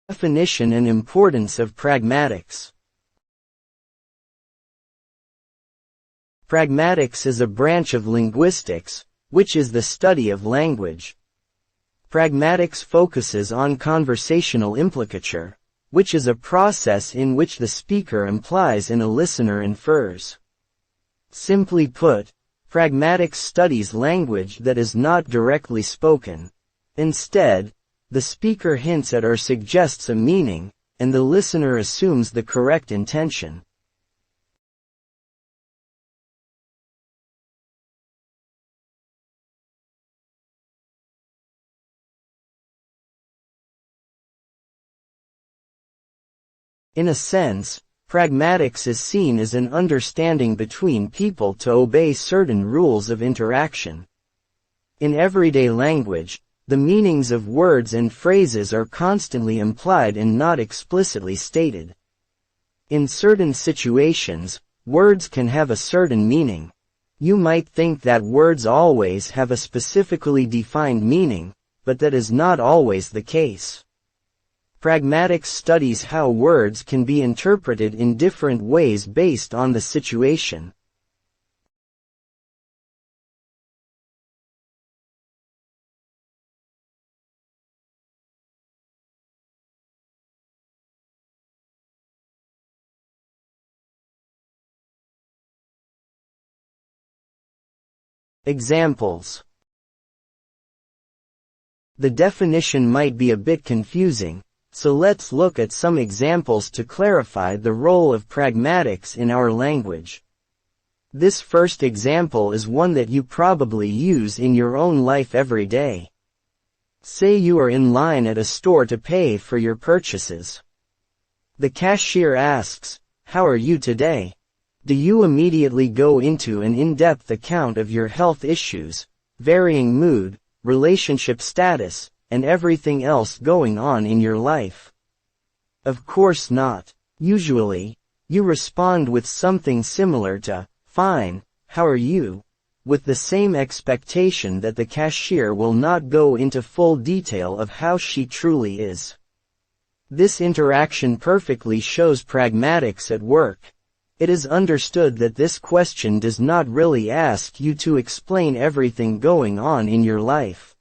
Definition and importance of pragmatics. Pragmatics is a branch of linguistics, which is the study of language. Pragmatics focuses on conversational implicature, which is a process in which the speaker implies and a listener infers. Simply put, pragmatics studies language that is not directly spoken. Instead, the speaker hints at or suggests a meaning, and the listener assumes the correct intention. In a sense, pragmatics is seen as an understanding between people to obey certain rules of interaction. In everyday language, the meanings of words and phrases are constantly implied and not explicitly stated. In certain situations, words can have a certain meaning. You might think that words always have a specifically defined meaning, but that is not always the case. Pragmatics studies how words can be interpreted in different ways based on the situation. Examples. The definition might be a bit confusing, so let's look at some examples to clarify the role of pragmatics in our language. This first example is one that you probably use in your own life every day. Say you are in line at a store to pay for your purchases. The cashier asks, "How are you today?" Do you immediately go into an in-depth account of your health issues, varying mood, relationship status, and everything else going on in your life? Of course not. Usually, you respond with something similar to, "Fine, how are you?" with the same expectation that the cashier will not go into full detail of how she truly is. This interaction perfectly shows pragmatics at work. It is understood that this question does not really ask you to explain everything going on in your life.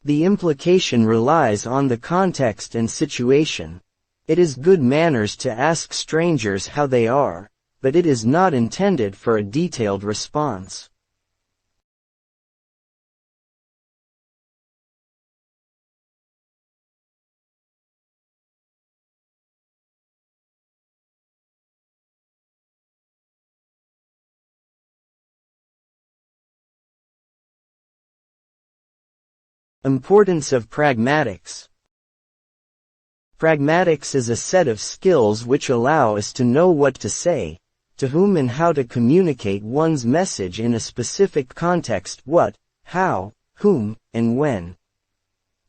The implication relies on the context and situation. It is good manners to ask strangers how they are, but it is not intended for a detailed response. Importance of pragmatics. Pragmatics is a set of skills which allow us to know what to say, to whom and how to communicate one's message in a specific context, what, how, whom, and when.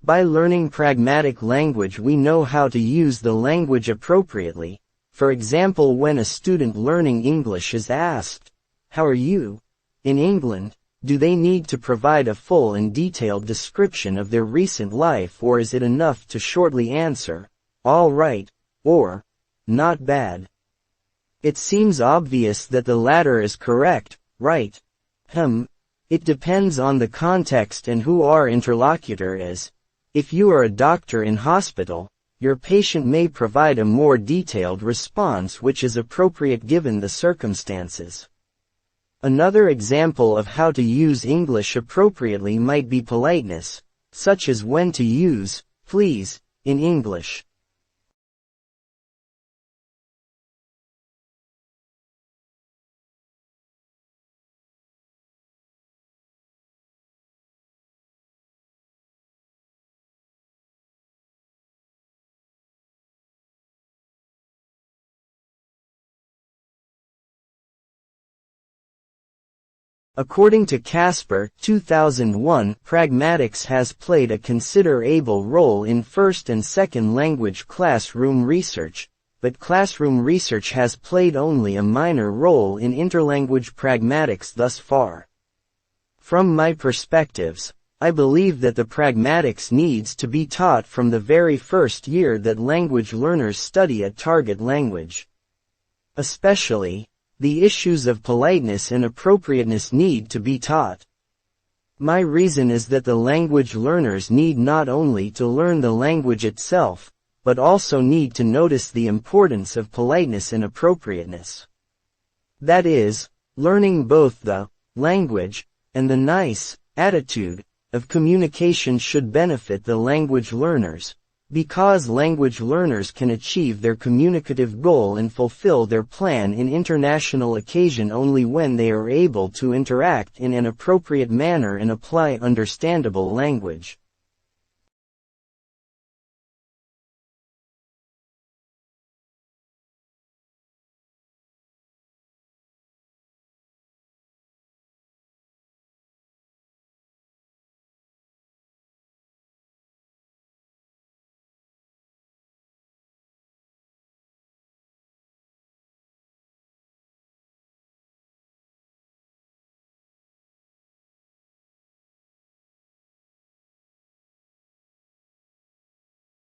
By learning pragmatic language we know how to use the language appropriately. For example, when a student learning English is asked, "How are you?" in England, do they need to provide a full and detailed description of their recent life, or is it enough to shortly answer, "All right," or "Not bad"? It seems obvious that the latter is correct, right? It depends on the context and who our interlocutor is. If you are a doctor in hospital, your patient may provide a more detailed response which is appropriate given the circumstances. Another example of how to use English appropriately might be politeness, such as when to use "please" in English. According to Casper, 2001, pragmatics has played a considerable role in first and second language classroom research, but classroom research has played only a minor role in interlanguage pragmatics thus far. From my perspectives, I believe that the pragmatics needs to be taught from the very first year that language learners study at target language. Especially, the issues of politeness and appropriateness need to be taught. My reason is that the language learners need not only to learn the language itself, but also need to notice the importance of politeness and appropriateness. That is, learning both the language and the nice attitude of communication should benefit the language learners, because language learners can achieve their communicative goal and fulfill their plan in international occasion only when they are able to interact in an appropriate manner and apply understandable language.